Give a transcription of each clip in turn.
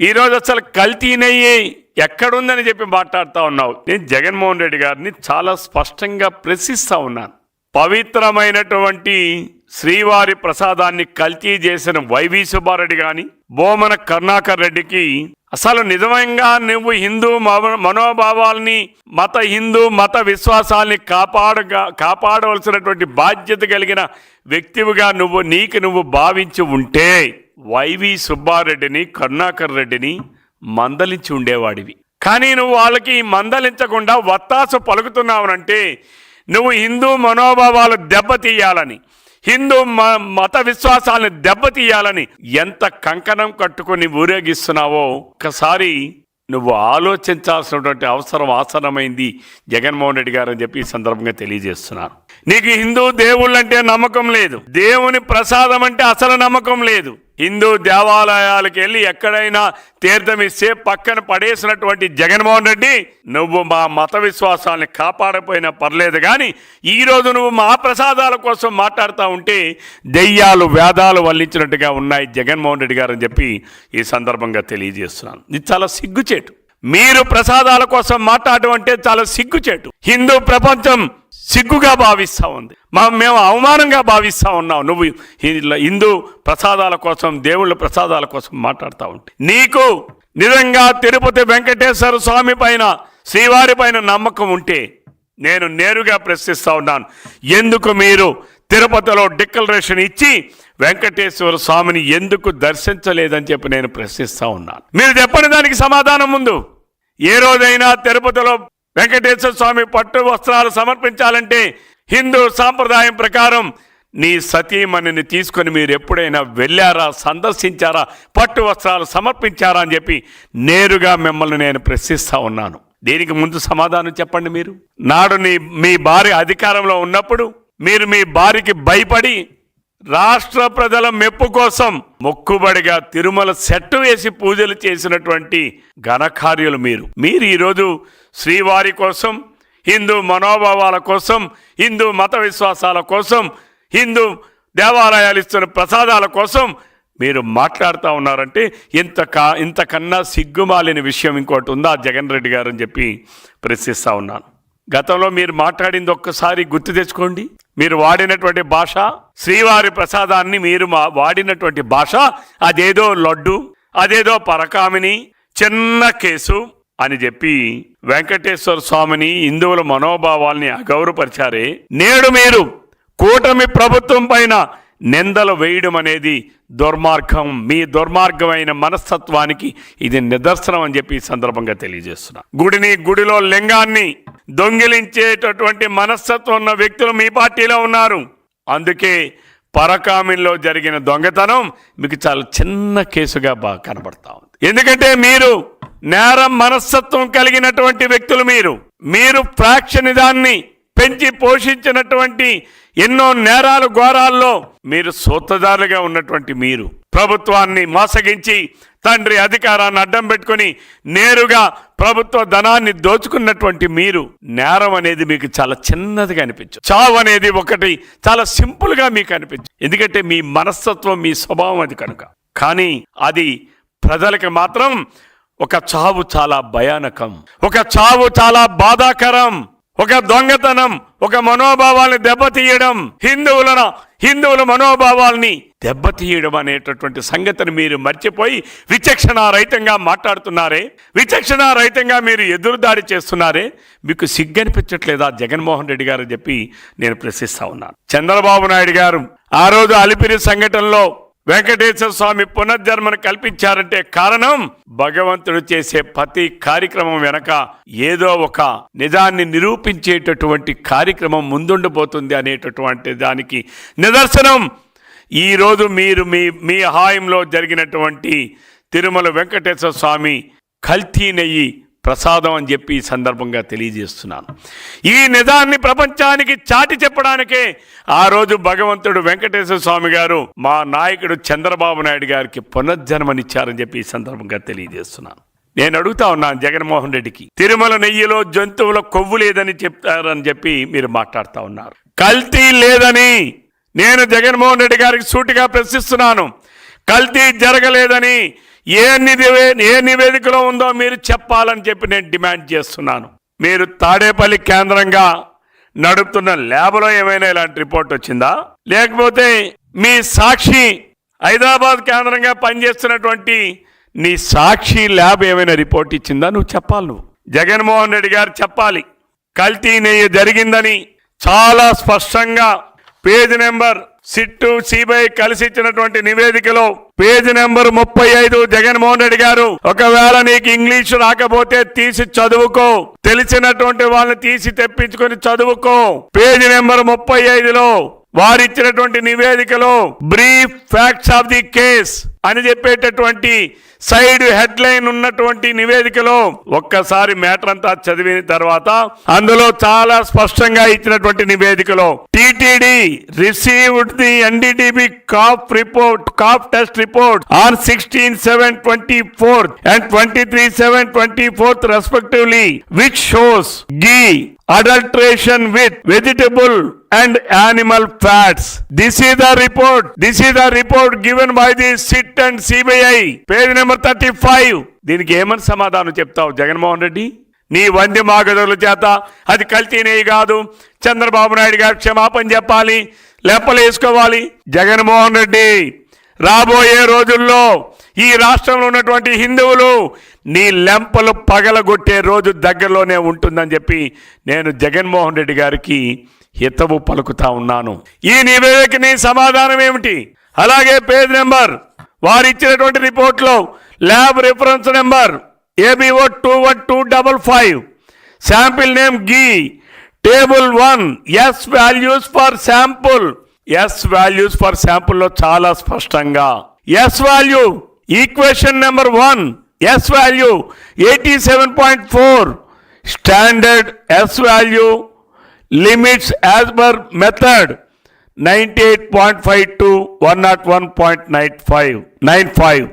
ఈరోజు అసలు కల్తీ నెయ్యి ఎక్కడుందని చెప్పి మాట్లాడుతూ ఉన్నావు. నేను జగన్మోహన్ రెడ్డి గారిని చాలా స్పష్టంగా ప్రశ్నిస్తూ ఉన్నాను. పవిత్రమైనటువంటి శ్రీవారి ప్రసాదాన్ని కల్తీ చేసిన వైవి సుబ్బారెడ్డి కానీ బోమన కరుణాకర్ రెడ్డికి అసలు నిజంగా నువ్వు హిందూ మనోభావాల్ని హిందూ మత విశ్వాసాల్ని కాపాడవలసినటువంటి బాధ్యత కలిగిన వ్యక్తివిగా నువ్వు భావించి ఉంటే వైవి సుబ్బారెడ్డిని కరుణాకర్ రెడ్డిని మందలించి ఉండేవాడివి. కానీ నువ్వు వాళ్ళకి మందలించకుండా వత్తాసు పలుకుతున్నావునంటే నువ్వు హిందూ మనోభావాలు దెబ్బతీయాలని, హిందూ మత విశ్వాసాలను దెబ్బతీయాలని ఎంత కంకణం కట్టుకొని ఊరేగిస్తున్నావో ఒక్కసారి నువ్వు ఆలోచించాల్సినటువంటి అవసరం ఆసనమైంది జగన్మోహన్ రెడ్డి గారు అని చెప్పి ఈ సందర్భంగా తెలియజేస్తున్నాను. నీకు హిందూ దేవుళ్ళంటే నమ్మకం లేదు, దేవుని ప్రసాదం అంటే అసలు నమ్మకం లేదు. హిందూ దేవాలయాలకు వెళ్ళి ఎక్కడైనా తీర్థం ఇస్తే పక్కన పడేసినటువంటి జగన్మోహన్ రెడ్డి నువ్వు మా మత విశ్వాసాలని కాపాడపోయినా పర్లేదు, కానీ ఈరోజు నువ్వు మా ప్రసాదాల కోసం మాట్లాడుతూ ఉంటే దెయ్యాలు వేదాలు వల్లించినట్టుగా ఉన్నాయి జగన్మోహన్ రెడ్డి గారు అని చెప్పి ఈ సందర్భంగా తెలియజేస్తున్నాను. ఇది చాలా సిగ్గుచేటు. మీరు ప్రసాదాల కోసం మాట్లాడటం అంటే చాలా సిగ్గుచేటు. హిందూ ప్రపంచం సిగ్గుగా భావిస్తూ ఉంది, మేము అవమానంగా భావిస్తూ ఉన్నాం. నువ్వు హిందూ ప్రసాదాల కోసం, దేవుళ్ళ ప్రసాదాల కోసం మాట్లాడుతూ ఉంటే నీకు నిజంగా తిరుపతి వెంకటేశ్వర స్వామి పైన, శ్రీవారి పైన నమ్మకం ఉంటే నేను నేరుగా ప్రశ్నిస్తూ ఉన్నాను, ఎందుకు మీరు తిరుపతిలో డిక్లరేషన్ ఇచ్చి వెంకటేశ్వర స్వామిని ఎందుకు దర్శించలేదని చెప్పి నేను ప్రశ్నిస్తూ ఉన్నాను. మీరు చెప్పని దానికి సమాధానం ముందు. ఏ రోజైనా తిరుపతిలో వెంకటేశ్వర స్వామి పట్టు వస్త్రాలు సమర్పించాలంటే హిందూ సాంప్రదాయం ప్రకారం నీ సతీమణిని తీసుకొని మీరు ఎప్పుడైనా వెళ్ళారా, సందర్శించారా, పట్టు వస్త్రాలు సమర్పించారా అని చెప్పి నేరుగా మిమ్మల్ని నేను ప్రశ్నిస్తూ ఉన్నాను. దీనికి ముందు సమాధానం చెప్పండి. మీరు నాడు మీ భార్య అధికారంలో ఉన్నప్పుడు మీరు మీ భార్యకి భయపడి రాష్ట్ర ప్రజల మెప్పు కోసం మొక్కుబడిగా తిరుమల సెట్టు వేసి పూజలు చేసినటువంటి ఘనకార్యులు మీరు ఈరోజు శ్రీవారి కోసం, హిందూ మనోభావాల కోసం, హిందూ మత విశ్వాసాల కోసం, హిందూ దేవాలయాలు ఇస్తున్న ప్రసాదాల కోసం మీరు మాట్లాడుతూ ఉన్నారంటే ఇంతకన్నా సిగ్గుమాలిన విషయం ఇంకోటి ఉందా జగన్ రెడ్డి గారు అని చెప్పి ప్రశ్నిస్తూ ఉన్నాను. గతంలో మీరు మాట్లాడింది ఒక్కసారి గుర్తు తెచ్చుకోండి. మీరు వాడినటువంటి భాష, శ్రీవారి ప్రసాదాన్ని మీరు వాడినటువంటి భాష అదేదో లడ్డు, అదేదో పరకామిని, చిన్న కేసు అని చెప్పి వెంకటేశ్వర స్వామిని, హిందువుల మనోభావాల్ని అగౌరవపరిచారే. నేడు మీరు కూటమి ప్రభుత్వం పైన నిందలు వేయడం అనేది దుర్మార్గం. మీ దుర్మార్గమైన మనస్తత్వానికి ఇది నిదర్శనం అని చెప్పి ఈ సందర్భంగా తెలియజేస్తున్నా. గుడిలో లింగాన్ని దొంగిలించేటటువంటి మనస్తత్వం ఉన్న వ్యక్తులు మీ పార్టీలో ఉన్నారు. అందుకే పరకామిలో జరిగిన దొంగతనం మీకు చాలా చిన్న కేసుగా బాగా కనబడతా ఉంది. ఎందుకంటే మీరు నేరం మనస్తత్వం కలిగినటువంటి వ్యక్తులు. మీరు ఫ్రాక్షనిజాన్ని పెంచి పోషించినటువంటి ఎన్నో నేరాలు ఘోరాల్లో మీరు సూత్రధారులుగా ఉన్నటువంటి మీరు ప్రభుత్వాన్ని మోసగించి తండ్రి అధికారాన్ని అడ్డం పెట్టుకుని నేరుగా ప్రభుత్వ ధనాన్ని దోచుకున్నటువంటి మీరు నేరం అనేది మీకు చాలా చిన్నదిగా అనిపించు. చావు అనేది ఒకటి చాలా సింపుల్గా మీకు అనిపించు, ఎందుకంటే మీ మనస్తత్వం, మీ స్వభావం అది కనుక. కానీ అది ప్రజలకి మాత్రం ఒక చావు చాలా భయానకం, ఒక చావు చాలా బాధాకరం, ఒక దొంగతనం, ఒక మనోభావాల్ని దెబ్బతీయడం, హిందువుల మనోభావాల్ని దెబ్బతీయడం అనేటటువంటి సంగతిని మీరు మర్చిపోయి విచక్షణారహితంగా మాట్లాడుతున్నారే, విచక్షణారహితంగా మీరు ఎదురుదాడి చేస్తున్నారే. మీకు సిగ్గనిపించట్లేదా జగన్మోహన్ రెడ్డి గారు చెప్పి నేను ప్రశ్నిస్తా ఉన్నాను. చంద్రబాబు నాయుడు గారు ఆ రోజు అలిపిరి సంఘటనలో వెంకటేశ్వర స్వామి పునర్జన్మను కల్పించారంటే కారణం భగవంతుడు చేసే ప్రతి కార్యక్రమం వెనక ఏదో ఒక నిజాన్ని నిరూపించేటటువంటి కార్యక్రమం ముందుండిపోతుంది అనేటటువంటి దానికి నిదర్శనం ఈరోజు మీరు మీ హాయంలో జరిగినటువంటి తిరుమల వెంకటేశ్వర స్వామి కల్తీ నెయ్యి ప్రసాదం అని చెప్పి ఈ సందర్భంగా తెలియజేస్తున్నాను. ఈ నిజాన్ని ప్రపంచానికి చాటి చెప్పడానికే ఆ రోజు భగవంతుడు వెంకటేశ్వర స్వామి గారు మా నాయకుడు చంద్రబాబు నాయుడు గారికి పునర్జన్మనిచ్చారని చెప్పి ఈ సందర్భంగా తెలియజేస్తున్నాను. నేను అడుగుతా ఉన్నాను జగన్మోహన్ రెడ్డికి, తిరుమల నెయ్యిలో జంతువుల కొవ్వు లేదని చెప్తారని చెప్పి మీరు మాట్లాడుతూ ఉన్నారు. కల్తీ లేదని నేను జగన్మోహన్ రెడ్డి గారికి సూటిగా ప్రశ్నిస్తున్నాను. కల్తీ జరగలేదని ఏ నివేదికలో ఉందో మీరు చెప్పాలని చెప్పి నేను డిమాండ్ చేస్తున్నాను. మీరు తాడేపల్లి కేంద్రంగా నడుపుతున్న ల్యాబ్లో ఏమైనా ఇలాంటి రిపోర్ట్ వచ్చిందా? లేకపోతే మీ సాక్షి హైదరాబాద్ కేంద్రంగా పనిచేస్తున్నటువంటి నీ సాక్షి ల్యాబ్ ఏమైనా రిపోర్ట్ ఇచ్చిందా? నువ్వు చెప్పాలి. నువ్వు జగన్మోహన్ రెడ్డి గారు చెప్పాలి. కల్తీ నెయ్యి జరిగిందని చాలా స్పష్టంగా పేజ్ నెంబర్ సిట్టు సిబిఐ కలిసి ఇచ్చినటువంటి నివేదికలో పేజ్ నెంబర్ 35 జగన్మోహన్ రెడ్డి గారు, ఒకవేళ నీకు ఇంగ్లీష్ రాకపోతే తీసి చదువుకో, తెలిసినటువంటి వాళ్ళని తీసి తెప్పించుకొని చదువుకో. పేజ్ నెంబర్ 35లో వారిచ్చినటువంటి నివేదికలో brief facts of the case అని చెప్పేటటువంటి సైడ్ హెడ్ లైన్ ఉన్నటువంటి నివేదికలో ఒక్కసారి మ్యాటర్ అంతా చదివిన తర్వాత అందులో చాలా స్పష్టంగా ఇచ్చినటువంటి నివేదికలో TTD received the NDDB calf test report on 16/7/24 and 23/7/24 respectively, which shows ghee adulteration with vegetable and animal fats. This is the report given by the SIT and CBI, page number 35. దీనికి ఏమని సమాధానం చెప్తావు జగన్మోహన్ రెడ్డి? నీ వంది మాగదుల చేత అది కల్తీ నెయ్యి కాదు, చంద్రబాబు నాయుడు గారు క్షమాపణ చెప్పాలి, లెప్పలు వేసుకోవాలి. జగన్మోహన్ రెడ్డి, రాబోయే రోజుల్లో ఈ రాష్ట్రంలో ఉన్నటువంటి హిందువులు నీ లెంపలు పగలగొట్టే రోజు దగ్గరలోనే ఉంటుందని చెప్పి నేను జగన్మోహన్ రెడ్డి గారికి హితవు పలుకుతా ఉన్నాను. ఈ నివేదికని సమాధానం ఏమిటి? అలాగే పేజ్ నెంబర్ వారు ఇచ్చినటువంటి రిపోర్ట్లో lab reference number ABO 21255, sample name ghee, table 1 S values for శాంపుల్లో చాలా స్పష్టంగా S value equation number 1 S value 87.4, standard S value limits as per method 98.5 to 101.95.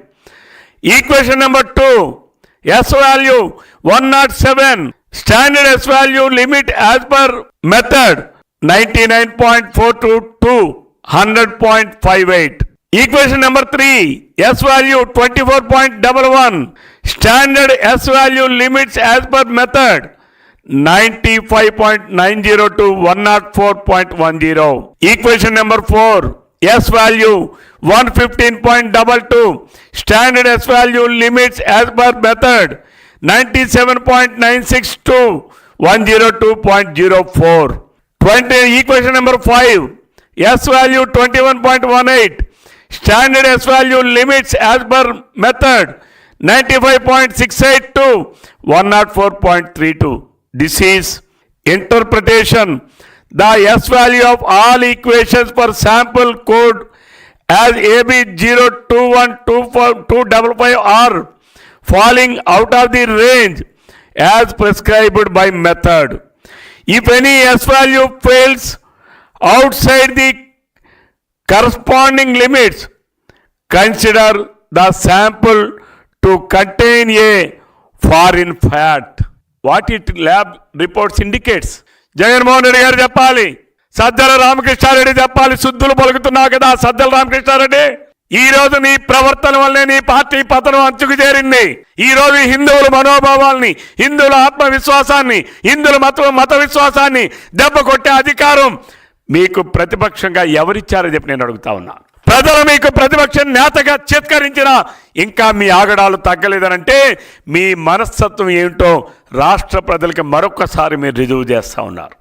Equation number 2, S value 107, standard S value limit as per method 99.4 to 100.58. Equation number 3, S value 24.11, standard S value limits as per method 95.90 to 104.10. Equation number 4, S value 115.22, standard S value limits as per method 97.96 to 102.04. Equation number 5, S value 21.18, standard S value limits as per method 95.68 to 104.32. This is interpretation. The S value of all equations for sample code as AB0212425 are falling out of the range as prescribed by method. If any S value fails outside the corresponding limits, consider the sample to contain a foreign fat. What it lab reports indicates. Jaganmohan Reddy గారు చెప్పాలి, సజ్జల రామకృష్ణారెడ్డి చెప్పాలి. శుద్ధులు పలుకుతున్నావు కదా సజ్జల రామకృష్ణారెడ్డి, ఈ రోజు నీ ప్రవర్తన వల్లే నీ పార్టీ పతనం అంచుకు చేరింది. ఈ రోజు హిందువుల మనోభావాల్ని, హిందువుల ఆత్మవిశ్వాసాన్ని, హిందువుల మత విశ్వాసాన్ని దెబ్బ కొట్టే అధికారం మీకు ప్రతిపక్షంగా ఎవరిచ్చారో చెప్పి నేను అడుగుతా ఉన్నాను. ప్రజలు మీకు ప్రతిపక్ష నేతగా చిత్కరించిన ఇంకా మీ ఆగడాలు తగ్గలేదనంటే మీ మనస్తత్వం ఏమిటో రాష్ట్ర ప్రజలకి మరొకసారి మీరు రుజువు చేస్తూ ఉన్నారు.